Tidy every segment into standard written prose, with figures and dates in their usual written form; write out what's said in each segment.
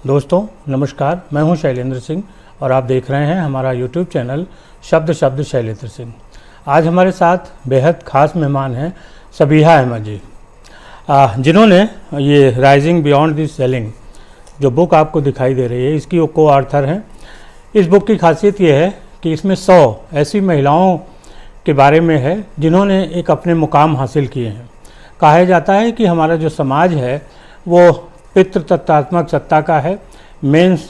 दोस्तों नमस्कार, मैं हूं शैलेंद्र सिंह और आप देख रहे हैं हमारा यूट्यूब चैनल शब्द शब्द शैलेंद्र सिंह। आज हमारे साथ बेहद ख़ास मेहमान हैं सबीहा अहमद जी, जिन्होंने ये राइजिंग बियॉन्ड द सेलिंग जो बुक आपको दिखाई दे रही है, इसकी वो को ऑथर हैं। इस बुक की खासियत ये है कि इसमें 100 ऐसी महिलाओं के बारे में है जिन्होंने एक अपने मुकाम हासिल किए हैं। कहा जाता है कि हमारा जो समाज है वो पितृतत्वात्मक सत्ता का है, मेंस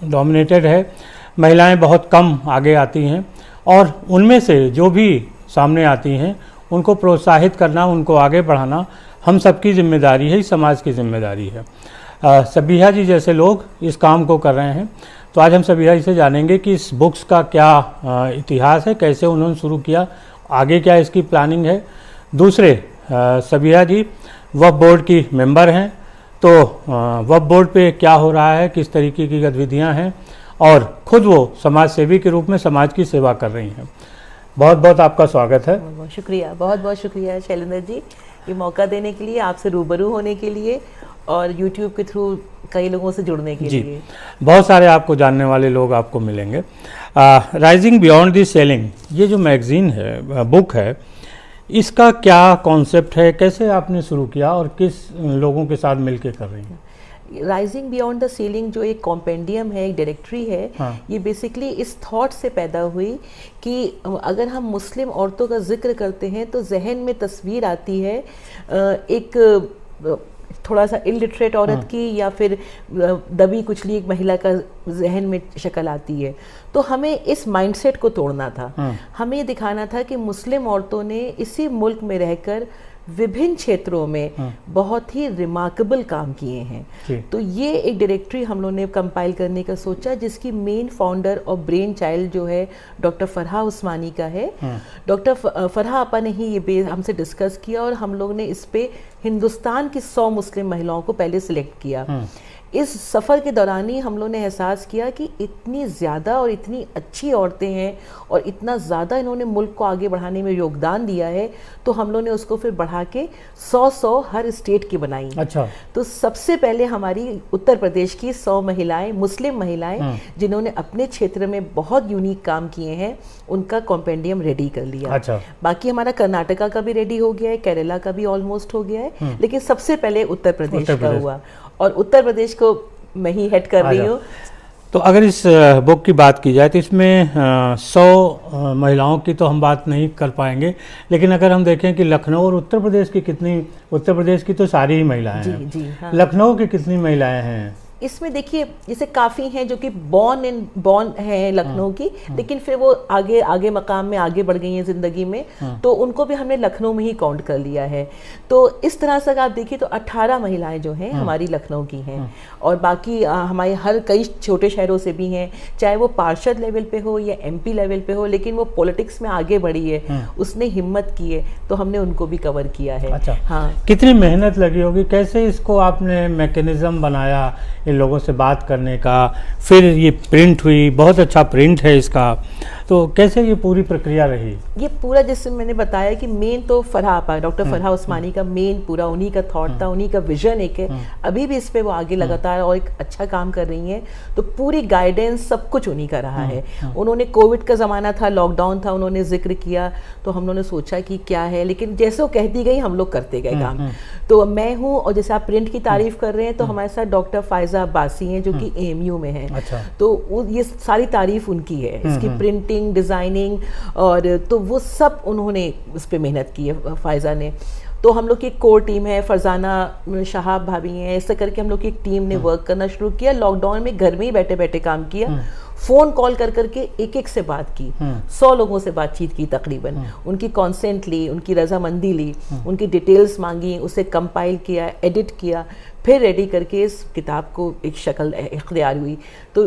डोमिनेटेड है, महिलाएं बहुत कम आगे आती हैं और उनमें से जो भी सामने आती हैं उनको प्रोत्साहित करना, उनको आगे बढ़ाना हम सबकी जिम्मेदारी है, इस समाज की जिम्मेदारी है। सबीहा जी जैसे लोग इस काम को कर रहे हैं। तो आज हम सबीहा जी से जानेंगे कि इस बुक्स का क्या इतिहास है, कैसे उन्होंने शुरू किया, आगे क्या इसकी प्लानिंग है। दूसरे, सबीहा जी वक्फ बोर्ड की मेंबर हैं, तो वक्फ बोर्ड पे क्या हो रहा है, किस तरीके की गतिविधियां हैं और ख़ुद वो समाज सेवी के रूप में समाज की सेवा कर रही हैं। बहुत बहुत आपका स्वागत है। बहुत शुक्रिया, बहुत बहुत शुक्रिया शैलेंद्र जी, ये मौका देने के लिए, आपसे रूबरू होने के लिए और यूट्यूब के थ्रू कई लोगों से जुड़ने के लिए। बहुत सारे आपको जानने वाले लोग आपको मिलेंगे। राइजिंग बियॉन्ड द सेलिंग ये जो मैगजीन है, बुक है, इसका क्या कॉन्सेप्ट है, कैसे आपने शुरू किया और किस लोगों के साथ मिलकर कर रही हैं? राइजिंग बियॉन्ड द सीलिंग जो एक कॉम्पेंडियम है, एक डायरेक्टरी है, ये बेसिकली इस थॉट से पैदा हुई कि अगर हम मुस्लिम औरतों का जिक्र करते हैं तो जहन में तस्वीर आती है एक थोड़ा सा इलिटरेट औरत की या फिर दबी कुचली एक महिला का जहन में शक्ल आती है। तो हमें इस माइंडसेट को तोड़ना था। हमें ये दिखाना था कि मुस्लिम औरतों ने इसी मुल्क में रहकर विभिन्न क्षेत्रों में बहुत ही रिमार्केबल काम किए हैं। तो ये एक डायरेक्टरी हम लोगों ने कंपाइल करने का सोचा, जिसकी मेन फाउंडर और ब्रेन चाइल्ड जो है डॉक्टर फरहा उस्मानी का है। डॉक्टर फरहा आपा ने ही ये हमसे डिस्कस किया और हम लोग ने इस पे हिंदुस्तान की 100 मुस्लिम महिलाओं को पहले सिलेक्ट किया। इस सफ़र के दौरान ही हम लोगों ने एहसास किया कि इतनी ज़्यादा और इतनी अच्छी औरतें हैं और इतना ज़्यादा इन्होंने मुल्क को आगे बढ़ाने में योगदान दिया है, तो हम लोगों ने उसको फिर बढ़ा के 100 हर स्टेट की बनाई। अच्छा। तो सबसे पहले हमारी उत्तर प्रदेश की 100 महिलाएं, मुस्लिम महिलाएं जिन्होंने अपने क्षेत्र में बहुत यूनिक काम किए हैं, उनका कॉम्पेंडियम रेडी कर लिया। अच्छा। बाकी हमारा कर्नाटका का भी रेडी हो गया है, केरला का भी ऑलमोस्ट हो गया है, लेकिन सबसे पहले उत्तर प्रदेश का हुआ और उत्तर प्रदेश को मैं ही हेड कर रही हूँ। तो अगर इस बुक की बात की जाए तो इसमें 100 महिलाओं की तो हम बात नहीं कर पाएंगे, लेकिन अगर हम देखें कि लखनऊ और उत्तर प्रदेश की कितनी, उत्तर प्रदेश की तो सारी ही महिलाएं हैं। जी, हाँ। लखनऊ की कितनी महिलाएं हैं? इसमें देखिए जैसे काफ़ी हैं जो कि बॉर्न हैं लखनऊ की, लेकिन फिर वो आगे मकाम में आगे बढ़ गई हैं ज़िंदगी में, तो उनको भी हमने लखनऊ में ही काउंट कर लिया है। तो इस तरह से अगर आप देखिए तो 18 महिलाएं जो हैं हमारी लखनऊ की हैं और बाकी हमारे हर कई छोटे शहरों से भी हैं, चाहे वो पार्षद लेवल पे हो या MP लेवल पे हो, लेकिन वो पॉलिटिक्स में आगे बढ़ी है, उसने हिम्मत की है, तो हमने उनको भी कवर किया है। अच्छा। हाँ। कितनी मेहनत लगी होगी, कैसे इसको आपने मैकेनिज्म बनाया इन लोगों से बात करने का, फिर ये प्रिंट हुई, बहुत अच्छा प्रिंट है इसका, तो कैसे ये पूरी प्रक्रिया रही? ये पूरा जैसे मैंने बताया कि मेन तो फरहा डॉक्टर फरहा उस्मानी का मेन पूरा उन्हीं का थॉट था, उन्हीं का विजन एक है। अभी भी इस पे वो आगे लगातार और एक अच्छा काम कर रही हैं, तो पूरी गाइडेंस सब कुछ उन्हीं का रहा है। उन्होंने कोविड का ज़माना था, लॉकडाउन था, उन्होंने जिक्र किया, तो हम लोगों ने सोचा कि क्या है, लेकिन जैसे वो कहती गई हम लोग करते गए काम। तो मैं हूँ, और जैसे आप प्रिंट की तारीफ कर रहे हैं, तो हमारे साथ डॉक्टर फायजा अब्बासी हैं जो कि AMU में हैं। अच्छा। तो ये सारी तारीफ उनकी है, इसकी प्रिंटिंग, डिज़ाइनिंग, और तो वो सब उन्होंने इस पे मेहनत की है फायजा ने। तो हम लोग की एक कोर टीम है, फरजाना शाह भाभी हैं, ऐसे करके हम लोग की एक टीम ने वर्क करना शुरू किया। लॉकडाउन में घर में ही बैठे बैठे काम किया, फ़ोन कॉल कर करके एक से बात की, 100 लोगों से बातचीत की तकरीबन, उनकी कॉन्सेंट ली, उनकी रजामंदी ली, उनकी डिटेल्स मांगी, उसे कंपाइल किया, एडिट किया, फिर रेडी करके इस किताब को एक शक्ल इख्तियार हुई। तो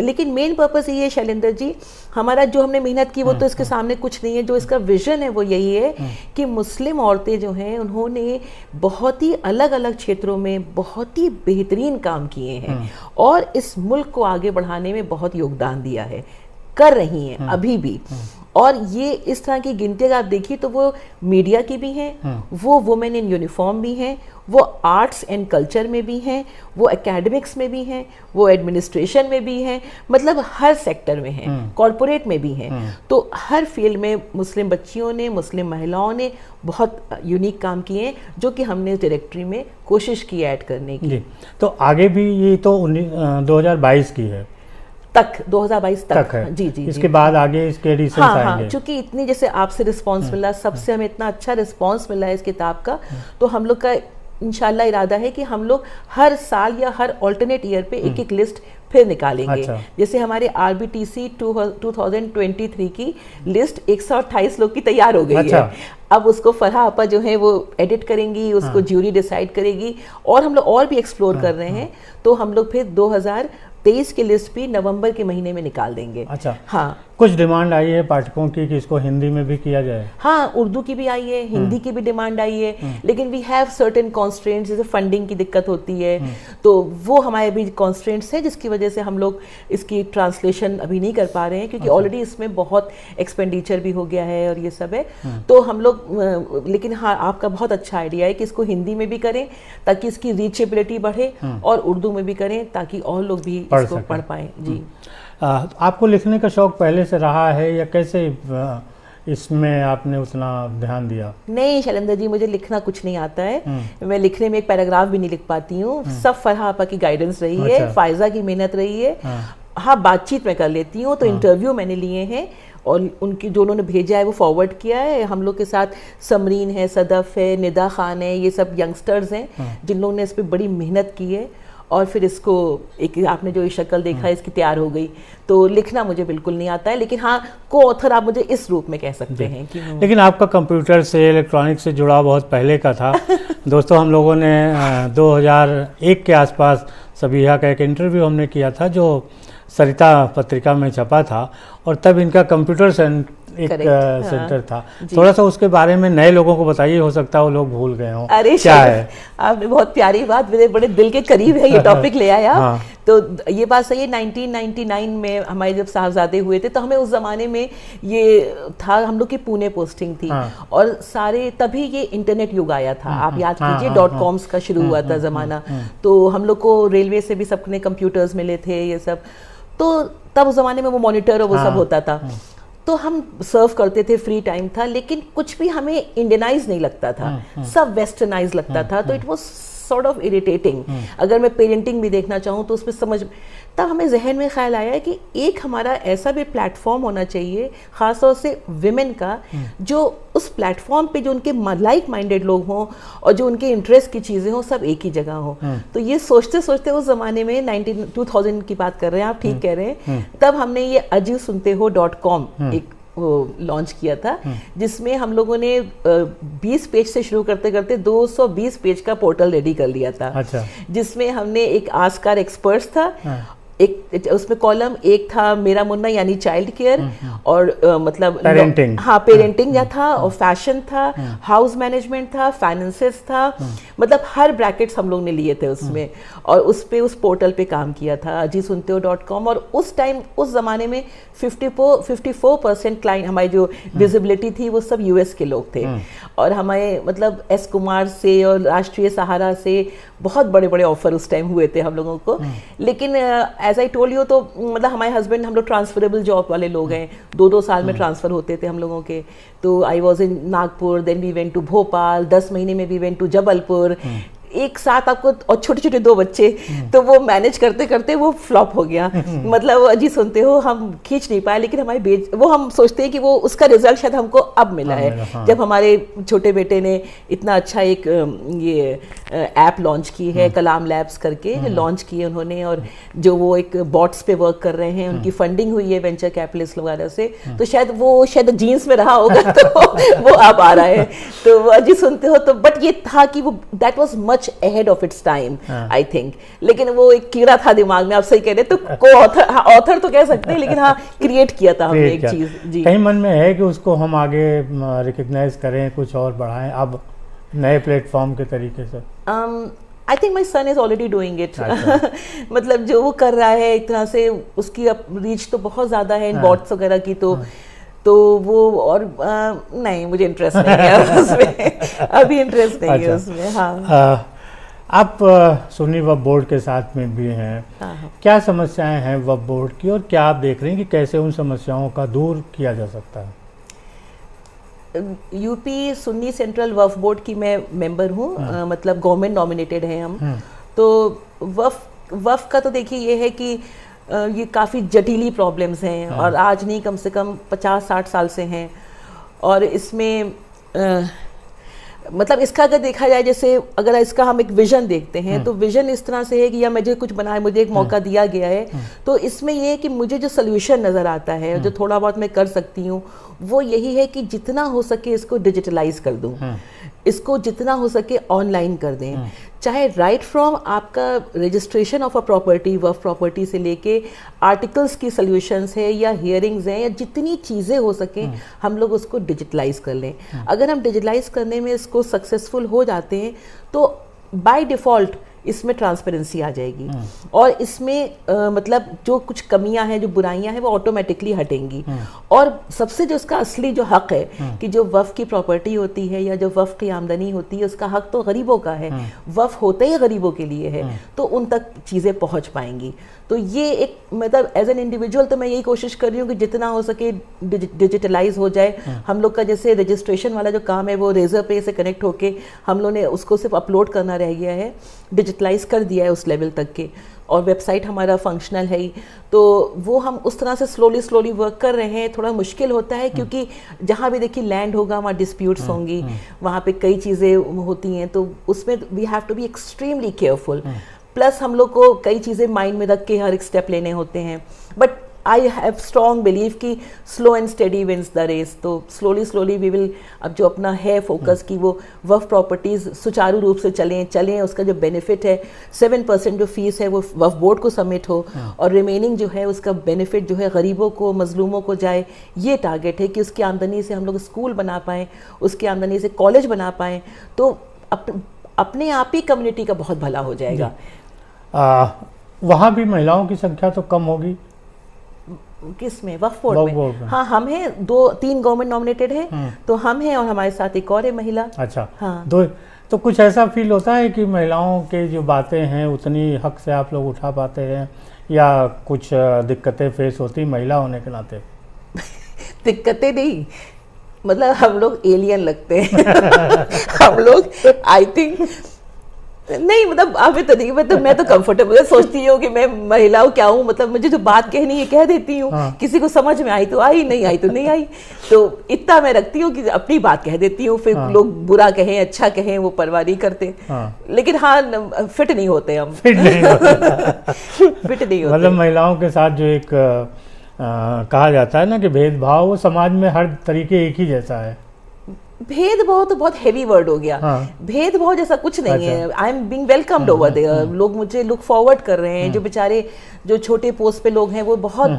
लेकिन मेन पर्पस ये है शैलेंद्र जी, हमारा जो हमने मेहनत की वो तो इसके सामने कुछ नहीं है, जो इसका विजन है वो यही है कि मुस्लिम औरतें जो हैं उन्होंने बहुत ही अलग अलग क्षेत्रों में बहुत ही बेहतरीन काम किए हैं और इस मुल्क को आगे बढ़ाने में बहुत योगदान दिया है, कर रही हैं अभी भी। और ये इस तरह की गिनती अगर आप देखिए तो वो मीडिया की भी हैं, वो वुमेन इन यूनिफॉर्म भी हैं, वो आर्ट्स एंड कल्चर में भी हैं, वो एकेडमिक्स में भी हैं, वो एडमिनिस्ट्रेशन में भी हैं, मतलब हर सेक्टर में हैं, कॉरपोरेट में भी हैं। तो हर फील्ड में मुस्लिम बच्चियों ने, मुस्लिम महिलाओं ने बहुत यूनिक काम किए हैं, जो कि हमने डायरेक्टरी में कोशिश की ऐड करने की। जी, तो आगे भी ये तो 2022 की है तक 2022 तक है। जी जी इसके बाद आगे इसके एडिशंस आएंगे। चूंकि इतनी जैसे आपसे रिस्पांस मिला, सबसे हमें इतना अच्छा रिस्पांस मिला है इस किताब का, तो हम लोग का इंशाल्लाह इरादा है कि हम लोग हर साल या हर ऑल्टरनेट ईयर पे एक एक लिस्ट फिर निकालेंगे। अच्छा। जैसे हमारे RBTC 2023 की लिस्ट 128 लोग की तैयार हो गई अच्छा। है। अब उसको फरहा आपा जो है वो एडिट करेंगी, उसको ज्यूरी डिसाइड करेगी, और हम लोग और भी एक्सप्लोर कर रहे हैं। तो हम लोग फिर 2023 की लिस्ट भी नवंबर के महीने में निकाल देंगे। अच्छा, हाँ, कुछ डिमांड आई है पाठकों की कि इसको हिंदी में भी किया जाए? हाँ, उर्दू की भी आई है, हिंदी की भी डिमांड आई है, लेकिन वी हैव सर्टेन कॉन्स्ट्रेंट्स, जैसे फंडिंग की दिक्कत होती है, तो वो हमारे भी कॉन्स्ट्रेंट्स हैं, जिसकी वजह से हम लोग इसकी ट्रांसलेशन अभी नहीं कर पा रहे हैं, क्योंकि ऑलरेडी इसमें बहुत एक्सपेंडिचर भी हो गया है और ये सब है। तो हम लोग, लेकिन हाँ, आपका बहुत अच्छा आइडिया है कि इसको हिंदी में भी करें ताकि इसकी रीचेबिलिटी बढ़े, और उर्दू में भी करें ताकि और लोग भी इसको पढ़ पाएं। जी, आपको लिखने का शौक पहले से रहा है या कैसे इसमें आपने उतना ध्यान दिया? नहीं शैलेंद्र जी, मुझे लिखना कुछ नहीं आता है। मैं लिखने में एक पैराग्राफ भी नहीं लिख पाती हूँ। सब फरहा आपा की गाइडेंस रही है, फायजा की मेहनत रही है। हाँ, बातचीत मैं कर लेती हूँ, तो इंटरव्यू मैंने लिए हैं और उनकी जो उन्होंने भेजा है वो फॉरवर्ड किया है। हम लोग के साथ समरीन है, सदफ है, निदा खान है, ये सब यंगस्टर्स हैं जिन लोगों ने इस पर बड़ी मेहनत की है, और फिर इसको एक आपने जो शक्ल देखा है इसकी तैयार हो गई। तो लिखना मुझे बिल्कुल नहीं आता है, लेकिन हाँ, को ऑथर आप मुझे इस रूप में कह सकते हैं कि लेकिन आपका कंप्यूटर से, इलेक्ट्रॉनिक से जुड़ाव बहुत पहले का था। दोस्तों, हम लोगों ने 2001 के आसपास सबीहा का एक इंटरव्यू हमने किया था जो सरिता पत्रिका में छपा था, और तब इनका कंप्यूटर सेंटर था। थोड़ा सा उसके बारे में नए लोगों को बताइए, हो सकता है वो लोग भूल गए हों। अरे क्या है? आपने बहुत प्यारी बात, मेरे बड़े दिल के करीब है ये टॉपिक ले आया। हाँ। तो ये बात सही है, 1999 में हमारे जब साहबजादे हुए थे, तो हमें उस जमाने में ये था, हम लोग की पुणे पोस्टिंग थी। हाँ। और सारे तभी ये इंटरनेट युग आया था। आप याद कीजिए, .coms का शुरू हुआ था जमाना। तो हम लोग को रेलवे से भी सबने कंप्यूटर्स मिले थे, ये सब। तो तब उस जमाने में वो मॉनिटर और वो सब होता था, तो हम सर्व करते थे, फ्री टाइम था, लेकिन कुछ भी हमें इंडियनाइज नहीं लगता था, सब वेस्टर्नाइज लगता था। तो it was sort of irritating. अगर मैं पेरेंटिंग भी देखना चाहूँ तो उसमें समझ, तब हमें जहन में ख्याल आया कि एक हमारा ऐसा भी प्लेटफॉर्म होना चाहिए, खासतौर से विमेन का, जो उस प्लेटफॉर्म पे जो उनके लाइक माइंडेड लोग हों और जो उनके इंटरेस्ट की चीज़ें हों, सब एक ही जगह हों। तो ये सोचते सोचते उस ज़माने में 2000 की बात कर रहे हैं आप, ठीक कह रहे हैं, तब हमने ये अजीब सुनते हो .com एक लॉन्च किया था, जिसमें हम लोगों ने 20 पेज से शुरू करते करते 220 पेज का पोर्टल रेडी कर लिया था। अच्छा। जिसमें हमने एक आस्क आवर एक्सपर्ट्स था, एक उसमें कॉलम एक था मेरा मुन्ना यानी चाइल्ड केयर, और मतलब पेरेंटिंग, हाँ पेरेंटिंग या था, और फैशन था, हाउस मैनेजमेंट था, फाइनेंसेस था, मतलब हर ब्रैकेट्स हम लोग ने लिए थे उसमें, और उस पे उस पोर्टल पे काम किया था अजी सुनते हो .com। और उस टाइम उस जमाने में 54% क्लाइंट हमारी जो विजिबिलिटी थी वो सब यूएस के लोग थे, और हमारे मतलब एस कुमार से और राष्ट्रीय सहारा से बहुत बड़े बड़े ऑफर उस टाइम हुए थे हम लोगों को। लेकिन एज आई टोल्ड यू, तो मतलब हमारे हस्बैंड, हम लोग ट्रांसफरेबल जॉब वाले लोग हैं, 2-2 साल में ट्रांसफर होते थे हम लोगों के। तो I was in Nagpur, then we went to Bhopal, 10 महीने में वी वेंट टू जबलपुर, एक साथ आपको, और छोटे छोटे 2 बच्चे, तो वो मैनेज करते करते वो फ्लॉप हो गया। मतलब अजी सुनते हो हम खींच नहीं पाए, लेकिन हमारे वो हम सोचते हैं कि वो उसका रिजल्ट शायद हमको अब मिला है। हाँ। जब हमारे छोटे बेटे ने इतना अच्छा एक ये ऐप लॉन्च की है, कलाम लैब्स करके लॉन्च की है उन्होंने, और जो वो एक बॉट्स पे वर्क कर रहे हैं, उनकी फंडिंग हुई है वेंचर कैपिटलिस्ट वगैरह से, तो शायद जीन्स में रहा होगा, तो वो अब आ रहा है। तो अजी सुनते हो, तो बट ये था कि वो that was much ahead of its time, I think। लेकिन वो एक कीड़ा था दिमाग में, आप सही कह रहे, तो को ऑथर तो कह सकते हैं, लेकिन हाँ क्रिएट किया था हमने एक चीज। जी, कहीं मन में है कि उसको हम आगे रिकॉग्नाइज करें, कुछ और बढ़ाएं अब नए प्लेटफॉर्म के तरीके से? I think my son is already doing it। मतलब जो वो कर रहा है एक तरह से, उसकी रीच तो बहुत ज्यादा है इन बॉट्स वगैरह की, तो तो वो और नहीं, मुझे इंटरेस्ट नहीं है उसमें, अभी इंटरेस्ट नहीं है उसमें। हाँ, आप सुन्नी वक्फ बोर्ड के साथ में भी हैं। हाँ। क्या समस्याएं हैं वक्फ बोर्ड की, और क्या आप देख रहे हैं कि कैसे उन समस्याओं का दूर किया जा सकता है? यूपी सुन्नी सेंट्रल वक्फ बोर्ड की मैं मेंबर हूँ, मतलब गवर्नमेंट नॉमिनेटेड हैं हम। तो वक्फ का तो देखिए ये है कि ये काफ़ी जटिली प्रॉब्लम्स हैं, और आज नहीं कम से कम 50-60 साल से हैं। और इसमें मतलब इसका अगर देखा जाए, जैसे अगर इसका हम एक विजन देखते हैं तो विजन इस तरह से है कि या मुझे कुछ बनाए, मुझे एक मौका दिया गया है, तो इसमें ये है कि मुझे जो सोल्यूशन नज़र आता है, जो थोड़ा बहुत मैं कर सकती हूँ, वो यही है कि जितना हो सके इसको डिजिटलाइज कर दूँ, इसको जितना हो सके ऑनलाइन कर दें। चाहे राइट फ्रॉम आपका registration of a property, Waqf property से लेके आर्टिकल्स की सोल्यूशंस है या हियरिंग्स हैं, या जितनी चीज़ें हो सके हम लोग उसको डिजिटलाइज कर लें। अगर हम डिजिटलाइज करने में इसको सक्सेसफुल हो जाते हैं तो बाय डिफ़ॉल्ट इसमें ट्रांसपेरेंसी आ जाएगी, और इसमें मतलब जो कुछ कमियां हैं, जो बुराइयां हैं, वो ऑटोमेटिकली हटेंगी। और सबसे जो उसका असली जो हक है कि जो वक्फ की प्रॉपर्टी होती है या जो वक्फ की आमदनी होती है, उसका हक तो गरीबों का है, वक्फ होते ही गरीबों के लिए है, तो उन तक चीज़ें पहुंच पाएंगी। तो ये एक मतलब एज एन इंडिविजुअल तो मैं यही कोशिश कर रही हूँ कि जितना हो सके डिजिटलाइज हो जाए। हम लोग का जैसे रजिस्ट्रेशन वाला जो काम है वो रेजर पे से कनेक्ट होके हम लोग ने उसको सिर्फ अपलोड करना रह गया है, डिजिटलाइज कर दिया है उस लेवल तक के, और वेबसाइट हमारा फंक्शनल है ही। तो वो हम उस तरह से स्लोली वर्क कर रहे हैं। थोड़ा मुश्किल होता है क्योंकि जहाँ भी देखिए लैंड होगा वहाँ डिस्प्यूट्स होंगी, वहाँ पे कई चीज़ें होती हैं, तो उसमें we have to be extremely careful. Plus हम लोग को कई चीज़ें माइंड में रख के हर एक स्टेप लेने होते हैं। But I have strong believe कि slow and steady wins the race. तो स्लोली वी विल, अब जो अपना है फोकस कि वो वक्फ प्रॉपर्टीज़ सुचारू रूप से चलें, उसका जो बेनिफिट है 7% जो फीस है वो वक्फ बोर्ड को सबमिट हो, और रिमेनिंग जो है उसका बेनिफिट जो है गरीबों को, मजलूमों को जाए। ये टारगेट है कि उसकी आमदनी से हम लोग स्कूल बना पाएँ, उसकी आमदनी से कॉलेज बना पाएँ, तो अपने आप ही कम्युनिटी का बहुत भला हो जाएगा। वहाँ भी महिलाओं की संख्या तो कम होगी? किसमें? वक्फ बोर्ड में? हाँ, हम हैं 2-3 गवर्नमेंट नॉमिनेटेड हैं, तो हम हैं और हमारे साथ एक और है महिला। अच्छा, हाँ। तो कुछ ऐसा फील होता है कि महिलाओं के जो बातें हैं उतनी हक से आप लोग उठा पाते हैं, या कुछ दिक्कतें फेस होती महिला होने के नाते? दिक्कतें नहीं, मतलब हम लोग एलियन लगते हैं हम लोग आई थिंक नहीं, मतलब अभी तो नहीं, मतलब मैं तो कंफर्टेबल सोचती हूँ कि मैं महिलाओं क्या हूँ, मतलब मुझे जो बात कहनी है कह देती हूँ। किसी को समझ में आई तो आई, नहीं आई तो नहीं आई, तो इतना मैं रखती हूँ कि अपनी बात कह देती हूँ। फिर लोग बुरा कहें अच्छा कहें वो परवाह नहीं करते। लेकिन हाँ, फिट नहीं होते हम, फिट नहीं होते। मतलब महिलाओं के साथ जो एक कहा जाता है ना कि भेदभाव, वो समाज में हर तरीके एक ही जैसा है। भेदभाव तो बहुत हेवी वर्ड हो गया। भेदभाव जैसा कुछ नहीं है। I am being welcomed over there. लोग मुझे लुक फॉरवर्ड कर रहे हैं। जो बेचारे जो छोटे पोस्ट पे लोग हैं वो बहुत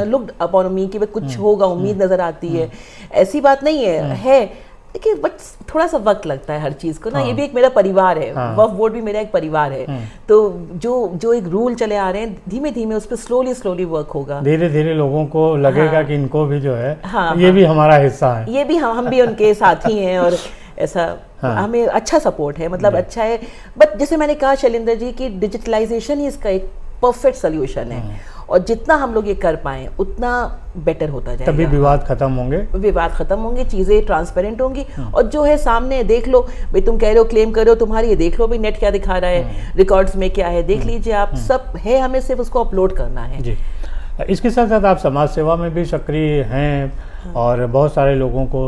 लुक्ड अपॉन मी कि कुछ होगा, उम्मीद नजर आती है। ऐसी बात नहीं है देखिए, बट थोड़ा सा वक्त लगता है हर चीज को ना। ये भी एक मेरा परिवार है, वक्फ बोर्ड भी मेरा एक परिवार है। तो जो एक रूल चले आ रहे हैं, धीमे धीमे उस पर स्लोली वर्क होगा। धीरे धीरे लोगों को लगेगा कि इनको भी जो है ये भी हमारा हिस्सा है, ये भी हम भी उनके साथी हैं, और ऐसा हमें अच्छा सपोर्ट है, मतलब अच्छा है। बट जैसे मैंने कहा शैलेंद्र जी की डिजिटलाइजेशन ही इसका एक परफेक्ट सोल्यूशन है, और जितना हम लोग ये कर पाएं उतना बेटर होता जाएगा। तभी विवाद खत्म होंगे, चीजें ट्रांसपेरेंट होंगी। और जो है सामने देख लो भाई, तुम कह रहे हो क्लेम कर रहे हो, तुम्हारी ये देख लो भाई नेट क्या दिखा रहा है, रिकॉर्ड्स में क्या है देख लीजिए आप, सब है, हमें सिर्फ उसको अपलोड करना है जी। इसके साथ साथ आप समाज सेवा में भी सक्रिय हैं और बहुत सारे लोगों को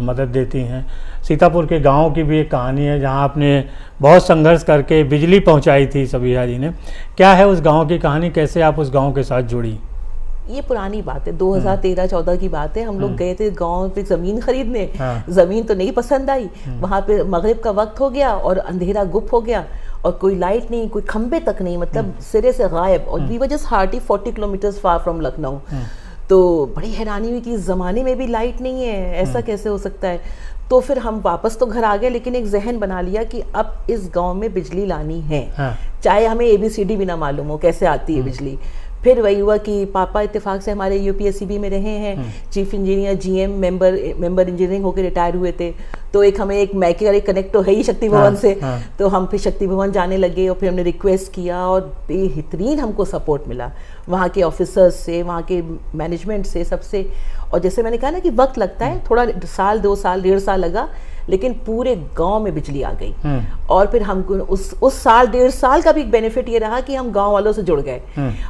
मदद देती हैं। सीतापुर के गांव की भी एक कहानी है जहां आपने बहुत संघर्ष करके बिजली पहुंचाई थी सबीहा जी ने। क्या है उस गांव की कहानी, कैसे आप उस गांव के साथ जुड़ी? ये पुरानी बात है, 2013-14 की बात है। हम लोग गए थे गांव पे ज़मीन खरीदने। ज़मीन तो नहीं पसंद आई। वहाँ पे मगरिब का वक्त हो गया और अंधेरा गुप हो गया, और कोई लाइट नहीं, कोई खंबे तक नहीं, मतलब सिरे से गायब। और we were just hardly 40 kilometres far from Lucknow. तो बड़ी हैरानी हुई कि इस ज़माने में भी लाइट नहीं है, ऐसा कैसे हो सकता है। तो फिर हम वापस तो घर आ गए, लेकिन एक जहन बना लिया कि अब इस गांव में बिजली लानी है, चाहे हमें ABCD भी ना मालूम हो कैसे आती है बिजली। फिर वही हुआ कि पापा इत्तेफाक से हमारे यूपीएससीबी में रहे हैं, chief engineer GM member engineering होकर रिटायर हुए थे। तो एक हमें एक मैके का कनेक्ट तो है ही शक्ति भवन से, तो हम फिर शक्ति भवन जाने लगे और फिर हमने रिक्वेस्ट किया और बेहतरीन हमको सपोर्ट मिला वहाँ के ऑफिसर्स से, वहाँ के मैनेजमेंट से, सबसे। और जैसे मैंने कहा ना कि वक्त लगता है, थोड़ा साल 2 साल 1.5 साल लगा, लेकिन पूरे गांव में बिजली आ गई। और फिर हमको उस साल 1.5 साल का भी बेनिफिट ये रहा कि हम गांव वालों से जुड़ गए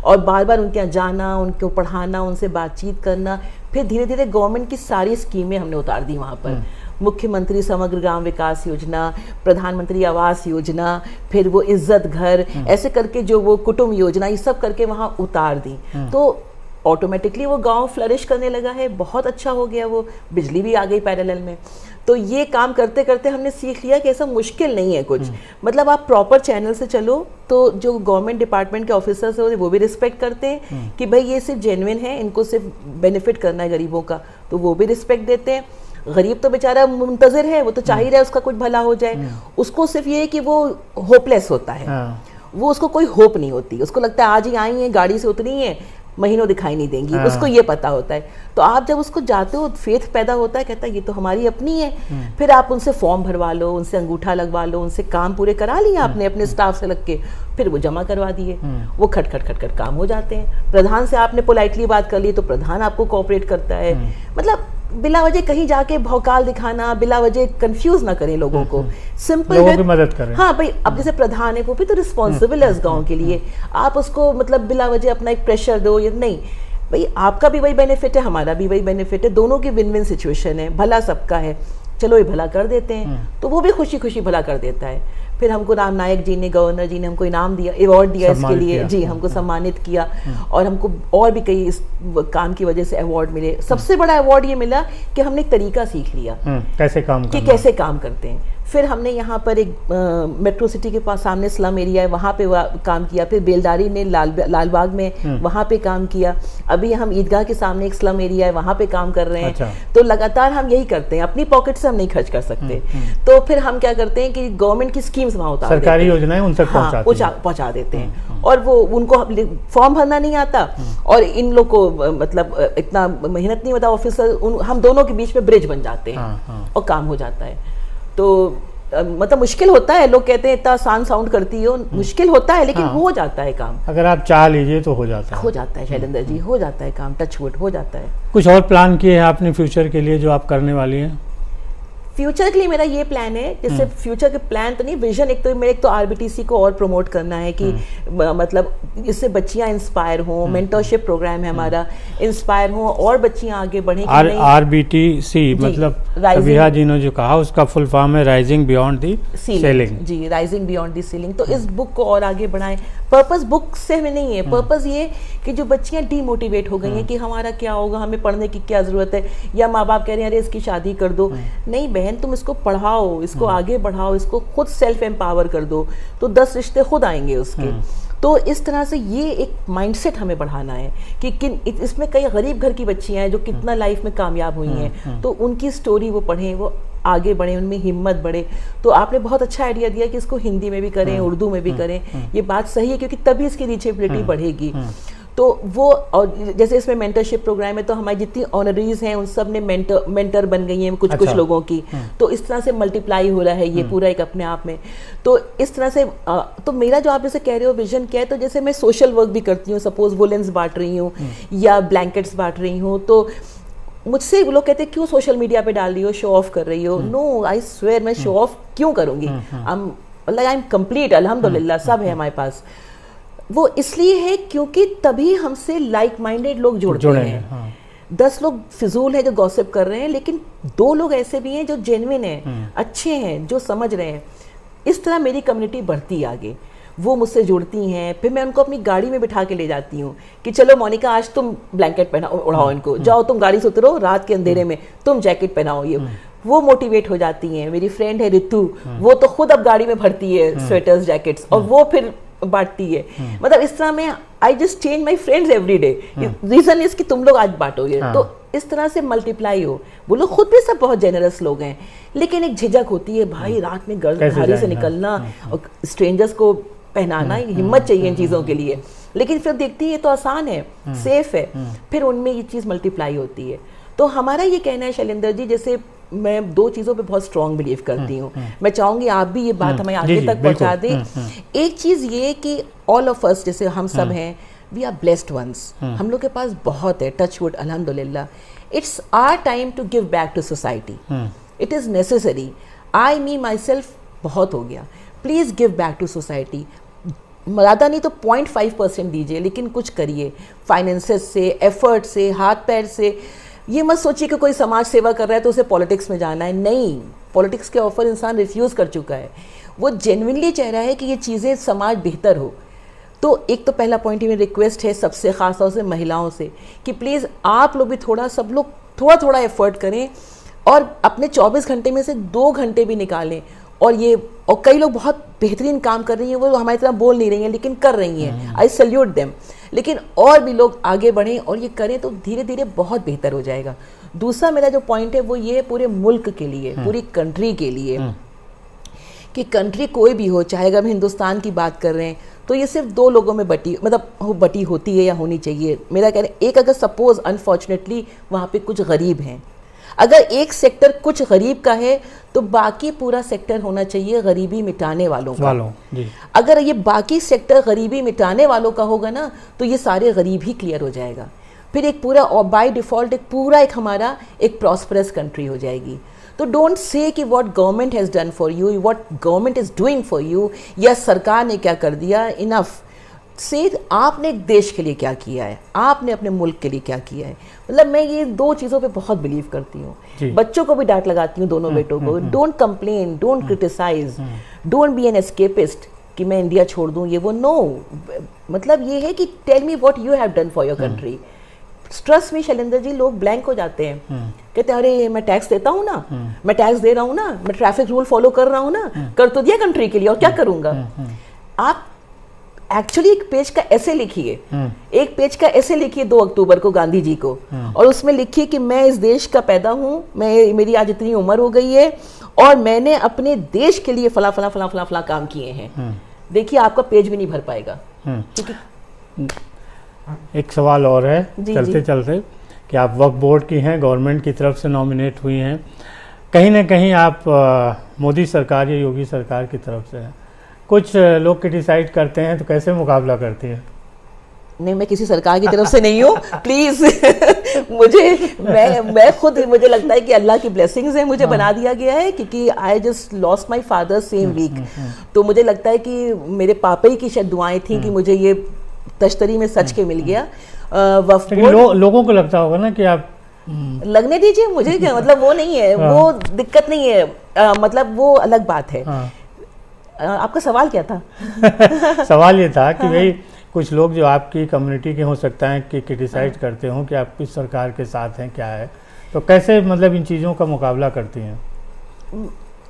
और बार बार उनके यहाँ जाना, उनको पढ़ाना, उनसे बातचीत करना। फिर धीरे धीरे गवर्नमेंट की सारी स्कीमें हमने उतार दी वहाँ पर, मुख्यमंत्री समग्र ग्राम विकास योजना, प्रधानमंत्री आवास योजना, फिर वो इज्जत घर, ऐसे करके जो वो कुटुंब योजना, ये सब करके वहाँ उतार दी। तो ऑटोमेटिकली वो गांव फ्लरिश करने लगा है, बहुत अच्छा हो गया, वो बिजली भी आ गई पैरेलल में। तो ये काम करते करते हमने सीख लिया कि ऐसा मुश्किल नहीं है कुछ, मतलब आप प्रॉपर चैनल से चलो तो जो गवर्नमेंट डिपार्टमेंट के ऑफिसर्स हैं वो भी रिस्पेक्ट करते हैं कि भाई ये सिर्फ जेन्युइन है, इनको सिर्फ बेनिफिट करना है गरीबों का, तो वो भी रिस्पेक्ट देते हैं। गरीब तो बेचारा मुंतजर है, वो तो चाह ही रहा है उसका कुछ भला हो जाए, उसको सिर्फ ये है कि वो होपलेस होता है, वो उसको कोई होप नहीं होती, उसको लगता है आज ही आई है, गाड़ी से उतरी है, महीनों दिखाई नहीं देंगी, उसको ये पता होता है। तो आप जब उसको जाते हो, फेथ पैदा होता है, कहता है ये तो हमारी अपनी है। फिर आप उनसे फॉर्म भरवा लो, उनसे अंगूठा लगवा लो, उनसे काम पूरे करा लिए आपने अपने स्टाफ से लग के, फिर वो जमा करवा दिए, वो खट खट खट खट काम हो जाते हैं। प्रधान से आपने पोलाइटली बात कर ली तो प्रधान आपको कोऑपरेट करता है। मतलब बिला वजह कहीं जाके भौकाल दिखाना, बिला वजह कंफ्यूज ना करें लोगों को, सिंपल लोगों की मदद करें। हाँ भाई, अब जैसे प्रधान है वो भी तो रिस्पॉन्सिबल है इस गांव के लिए, आप उसको मतलब बिला वजह अपना एक प्रेशर दो, ये नहीं भाई, आपका भी वही बेनिफिट है, हमारा भी वही बेनिफिट है, दोनों की विन विन सिचुएशन है, भला सबका है, चलो ये भला कर देते हैं। तो वो भी खुशी खुशी भला कर देता है। फिर हमको राम नायक जी ने, गवर्नर जी ने हमको इनाम दिया, अवार्ड दिया इसके लिए, जी हमको सम्मानित किया, और हमको और भी कई इस काम की वजह से अवार्ड मिले। सबसे बड़ा अवार्ड ये मिला कि हमने एक तरीका सीख लिया कैसे काम कि कैसे काम करते हैं। फिर हमने यहाँ पर एक मेट्रो सिटी के पास सामने स्लम एरिया है, वहाँ पे काम किया। फिर बेलदारी ने लालबाग में वहाँ पे काम किया। अभी हम ईदगाह के सामने एक स्लम एरिया है, वहाँ पे काम कर रहे हैं। अच्छा। तो लगातार हम यही करते हैं, अपनी पॉकेट से हम नहीं खर्च कर सकते। तो फिर हम क्या करते हैं कि गवर्नमेंट की स्कीम्स वहाँ उतार सरकारी योजनाएं उन तक पहुँचा देते हैं, और वो उनको फॉर्म भरना नहीं आता और इन लोग को मतलब इतना मेहनत नहीं होता, ऑफिसर हम दोनों के बीच में ब्रिज बन जाते हैं और काम हो जाता है। तो मतलब मुश्किल होता है, लोग कहते हैं इतना आसान साउंड करती हो, मुश्किल होता है लेकिन हो जाता है काम। अगर आप चाह लीजिए तो हो जाता है शैलेंद्र जी, हो जाता है काम, टच वुड हो जाता है। कुछ और प्लान किए हैं आपने फ्यूचर के लिए जो आप करने वाली हैं? फ्यूचर के लिए मेरा ये प्लान है, जैसे फ्यूचर के प्लान तो नहीं, विजन एक तो आरबीटीसी को और प्रमोट करना है कि मतलब इससे बच्चियां इंस्पायर हों, मेंटरशिप प्रोग्राम है हमारा, इंस्पायर हों और बच्चियां आगे बढ़ें। आरबीटीसी मतलब सबिहा जी ने जो कहा उसका फुल फॉर्म है राइजिंग बियॉन्ड दी सीलिंग। जी, राइजिंग बियॉन्ड दी सीलिंग। तो इस बुक को और आगे बढ़ाएं। पर्पस बुक से हमें नहीं है, पर्पस ये कि जो बच्चियां डीमोटिवेट हो गई हैं कि हमारा क्या होगा, हमें पढ़ने की क्या जरूरत है, या माँ बाप कह रहे हैं अरे इसकी शादी कर दो, नहीं बहन तुम इसको पढ़ाओ, इसको आगे बढ़ाओ, इसको खुद सेल्फ एम्पावर कर दो, तो 10 रिश्ते खुद आएंगे उसके। तो इस तरह से ये एक माइंडसेट हमें बढ़ाना है कि इसमें कई गरीब घर की बच्चियां हैं जो कितना लाइफ में कामयाब हुई हैं, तो उनकी स्टोरी वो पढ़ें, वो आगे बढ़े, उनमें हिम्मत बढ़े। तो आपने बहुत अच्छा आइडिया दिया कि इसको हिंदी में भी करें, उर्दू में भी करें, ये बात सही है क्योंकि तभी इसकी रीचेबिलिटी बढ़ेगी। तो वो, और जैसे इसमें मेंटरशिप प्रोग्राम है तो हमारी जितनी ऑनरीज हैं उन सब ने मेंटर बन गई हैं कुछ लोगों की। तो इस तरह से मल्टीप्लाई हो रहा है ये पूरा एक अपने आप में। तो इस तरह से तो मेरा जो आप जैसे कह रहे हो विजन क्या है, तो जैसे मैं सोशल वर्क भी करती हूँ, सपोज वुलेंस बांट रही हूँ या ब्लैंकेट्स बांट रही हूँ, तो मुझसे लोग कहते हैं क्यों सोशल मीडिया पे डाल रही हो, शो ऑफ कर रही हो। नो, आई स्वेयर मैं शो ऑफ क्यों करूँगी, आई एम कंप्लीट, अल्हम्दुलिल्लाह सब है हमारे पास। वो इसलिए है क्योंकि तभी हमसे लाइक माइंडेड लोग जुड़ते हैं। 10 लोग फिजूल है जो गॉसिप कर रहे हैं, लेकिन 2 लोग ऐसे भी हैं जो जेन्युइन हैं, अच्छे हैं, जो समझ रहे हैं। इस तरह मेरी कम्युनिटी बढ़ती है आगे, वो मुझसे जुड़ती हैं। फिर मैं उनको अपनी गाड़ी में बिठा के ले जाती हूँ कि चलो मोनिका आज तुम ब्लैंकेट पहनाओ, उड़ाओ इनको, जाओ तुम गाड़ी से उतरो, रात के अंधेरे में तुम जैकेट पहनाओ। ये वो मोटिवेट हो जाती हैं। मेरी फ्रेंड है रितु, वो तो खुद अब गाड़ी में भरती है स्वेटर्स जैकेट्स, और वो फिर बांटती है। मतलब इस तरह में I just change my friends every day. Reason is कि तुम लोग आज बांटोगे, तो इस तरह से मल्टीप्लाई हो। वो लोग खुद भी सब बहुत जेनरस लोग हैं, लेकिन एक झिझक होती है भाई रात में गाड़ी से निकलना और स्ट्रेंजर्स को पहनाना, हिम्मत चाहिए इन चीज़ों के लिए, लेकिन फिर देखती है ये तो आसान है, सेफ है, फिर उनमें ये चीज़ मल्टीप्लाई होती है। तो हमारा ये कहना है शैलेंद्र जी, जैसे मैं 2 चीज़ों पे बहुत स्ट्रांग बिलीव करती हूँ, मैं चाहूँगी आप भी ये बात हमें आगे तक पहुँचा दें। एक चीज़ ये कि ऑल ऑफ अस, जैसे हम सब हैं, वी आर ब्लेस्ड वंस, हम लोग के पास बहुत है, टच वुड, अल्हम्दुलिल्लाह। It's our time to give back to society, it is necessary. I me myself बहुत हो गया, please give back to society. ज़्यादा नहीं तो 0.5% दीजिए, लेकिन कुछ करिए, फाइनेंसेस से, एफर्ट से, हाथ पैर से। ये मत सोचिए कि कोई समाज सेवा कर रहा है तो उसे पॉलिटिक्स में जाना है, नहीं, पॉलिटिक्स के ऑफर इंसान रिफ्यूज़ कर चुका है, वो जेन्युइनली चाह रहा है कि ये चीज़ें समाज बेहतर हो। तो एक तो पहला पॉइंट ही मेरी रिक्वेस्ट है सबसे ख़ास तौर से महिलाओं से कि प्लीज़ आप लोग भी सब लोग थोड़ा थोड़ा एफर्ट करें और अपने 24 घंटे में से 2 घंटे भी निकालें। और कई लोग बहुत बेहतरीन काम कर रही हैं, वो हमारी तरह बोल नहीं रही हैं लेकिन कर रही हैं, आई सैल्यूट देम। लेकिन और भी लोग आगे बढ़ें और ये करें तो धीरे धीरे बहुत बेहतर हो जाएगा। दूसरा मेरा जो पॉइंट है वो ये पूरे मुल्क के लिए, पूरी कंट्री के लिए, कि कंट्री कोई भी हो, चाहे अगर हम हिंदुस्तान की बात कर रहे हैं तो ये सिर्फ 2 लोगों में बटी होती है या होनी चाहिए। मेरा कहना है, एक अगर सपोज अनफॉर्चुनेटली वहाँ पे कुछ गरीब हैं, अगर एक सेक्टर कुछ गरीब का है तो बाकी पूरा सेक्टर होना चाहिए गरीबी मिटाने वालों का। जी। अगर ये बाकी सेक्टर गरीबी मिटाने वालों का होगा ना तो ये सारे गरीब ही क्लियर हो जाएगा, फिर एक पूरा और बाय डिफ़ॉल्ट एक हमारा एक प्रॉस्परस कंट्री हो जाएगी। तो डोंट से कि what government has done for you, what government is doing for you, या सरकार ने क्या कर दिया। इनफ से आपने एक देश के लिए क्या किया है, आपने अपने मुल्क के लिए क्या किया है। मतलब मैं ये 2 चीज़ों पे बहुत बिलीव करती हूँ। बच्चों को भी डांट लगाती हूँ, दोनों बेटों को, don't complain, don't criticise, don't be an escapist कि मैं इंडिया छोड़ दूँ ये वो, नो। मतलब ये है कि tell me what you have done for your country. Trust में शैलेंद्र जी, लोग ब्लैंक हो जाते हैं, कहते हैं अरे मैं टैक्स देता हूँ ना, मैं टैक्स दे रहा हूँ ना, मैं ट्रैफिक रूल फॉलो कर रहा हूँ ना, कर तो दिया कंट्री के लिए, और क्या करूँगा। आप एक्चुअली एक पेज का ऐसे लिखिए, एक पेज का ऐसे लिखिए 2 अक्टूबर को गांधी जी को, और उसमें लिखिए कि मैं इस देश का पैदा हूँ, मेरी आज इतनी उम्र हो गई है और मैंने अपने देश के लिए फला फला फला फला फला काम किए हैं। देखिए आपका पेज भी नहीं भर पाएगा। एक सवाल और है चलते चलते कि आप वक्फ बोर्ड की हैं, गवर्नमेंट की तरफ से नॉमिनेट हुई हैं, कहीं ना कहीं आप मोदी सरकार या योगी सरकार की तरफ से हैं, कुछ लोग क्रिटिसाइज करते हैं, तो कैसे मुकाबला करती है? नहीं, मैं किसी सरकार की तरफ से नहीं हूँ प्लीज। मैं खुद, मुझे लगता है कि अल्लाह की ब्लेसिंग्स है, मुझे बना दिया गया है, क्योंकि I just lost my father same week. तो मुझे लगता है कि मेरे पापा ही की शायद दुआएं थी कि मुझे ये तश्तरी में सच के मिल गया। वक्फ बोर्ड लोगों को लगता होगा ना कि आप लगने दीजिए, मुझे क्या मतलब, वो नहीं है, वो दिक्कत नहीं है, मतलब वो अलग बात है। आपका सवाल क्या था? सवाल ये था कि भाई कुछ लोग जो आपकी कम्युनिटी के हो सकता है कि क्रिटिसाइज करते हो कि आप किस सरकार के साथ हैं, क्या है, तो कैसे मतलब इन चीज़ों का मुकाबला करती हैं?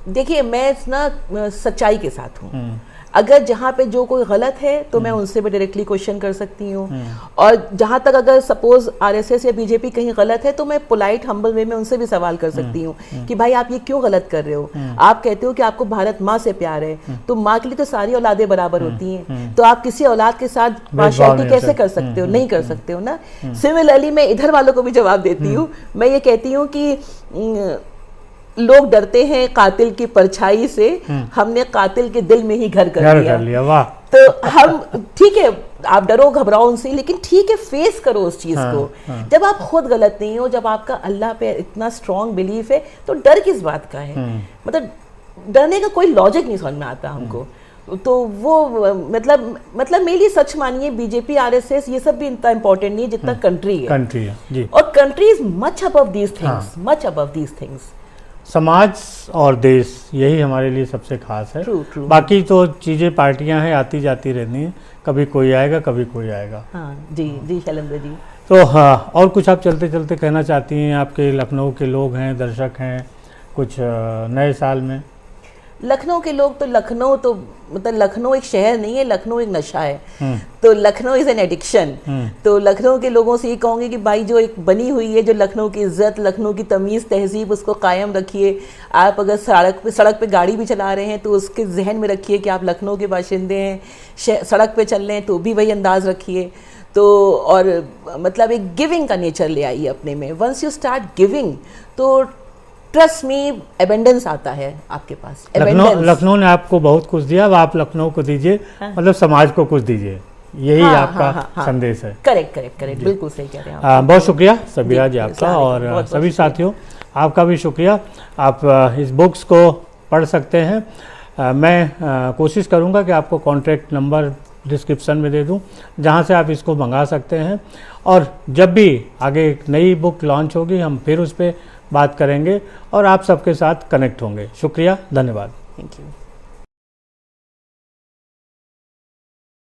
देखिए, मैं ना सच्चाई के साथ हूँ। अगर जहाँ पे जो कोई गलत है तो मैं उनसे भी डायरेक्टली क्वेश्चन कर सकती हूँ, और जहाँ तक अगर सपोज आरएसएस या बीजेपी कहीं गलत है तो मैं पोलाइट हम्बल वे में उनसे भी सवाल कर सकती हूँ कि भाई आप ये क्यों गलत कर रहे हो। आप कहते हो कि आपको भारत माँ से प्यार है, तो माँ के लिए तो सारी औलादें बराबर होती हैं, तो आप किसी औलाद के साथ पार्शियलिटी कैसे कर सकते हो? नहीं कर सकते हो ना। सिमिलरली मैं इधर वालों को भी जवाब देती हूँ, मैं ये कहती हूँ कि लोग डरते हैं कातिल की परछाई से, हमने कातिल के दिल में ही घर कर लिया। वाह। तो हम ठीक है, आप डरो घबराओ उनसे, लेकिन ठीक है, फेस करो उस चीज को। जब आप खुद गलत नहीं हो, जब आपका अल्लाह पे इतना स्ट्रॉन्ग बिलीफ है, तो डर किस बात का है? मतलब डरने का कोई लॉजिक नहीं समझ में आता हमको। तो वो मतलब मेरे लिए सच मानिए, बीजेपी आरएसएस ये सब भी इतना इंपॉर्टेंट नहीं है जितना कंट्री है जी। और country is much above these things, much above these things. समाज और देश, यही हमारे लिए सबसे खास है। true. बाकी तो चीज़ें पार्टियां हैं, आती जाती रहती हैं, कभी कोई आएगा कभी कोई आएगा। हाँ जी शैलेंद्र जी। तो हाँ, और कुछ आप चलते चलते कहना चाहती हैं? आपके लखनऊ के लोग हैं, दर्शक हैं, कुछ नए साल में? लखनऊ के लोग तो लखनऊ तो मतलब लखनऊ एक शहर नहीं है, लखनऊ एक नशा है। तो लखनऊ इज एन एडिक्शन। तो लखनऊ के लोगों से ये कहूँगी कि भाई जो एक बनी हुई है जो लखनऊ की इज्जत, लखनऊ की तमीज़ तहजीब, उसको कायम रखिए। आप अगर सड़क पे गाड़ी भी चला रहे हैं तो उसके जहन में रखिए कि आप लखनऊ के बाशिंदे हैं। सड़क पे चल रहे हैं तो भी वही अंदाज रखिए। तो और मतलब एक गिविंग का नेचर ले आइए अपने में। वंस यू स्टार्ट गिविंग तो ट्रस्ट में एबेंडेंस आता है आपके पास। लखनऊ ने आपको बहुत कुछ दिया, अब आप लखनऊ को दीजिए। हाँ। मतलब समाज को कुछ दीजिए, यही आपका संदेश है। करेक्ट, बिल्कुल सही कह रहे हैं आप। बहुत शुक्रिया सबीहा जी आपका, और सभी साथियों आपका भी शुक्रिया। आप इस बुक्स को पढ़ सकते हैं। मैं कोशिश करूँगा कि आपको कॉन्टैक्ट नंबर डिस्क्रिप्शन में दे दूं, जहां से आप इसको मंगा सकते हैं। और जब भी आगे एक नई बुक लॉन्च होगी हम फिर उस पर बात करेंगे और आप सबके साथ कनेक्ट होंगे। शुक्रिया, धन्यवाद। Thank you.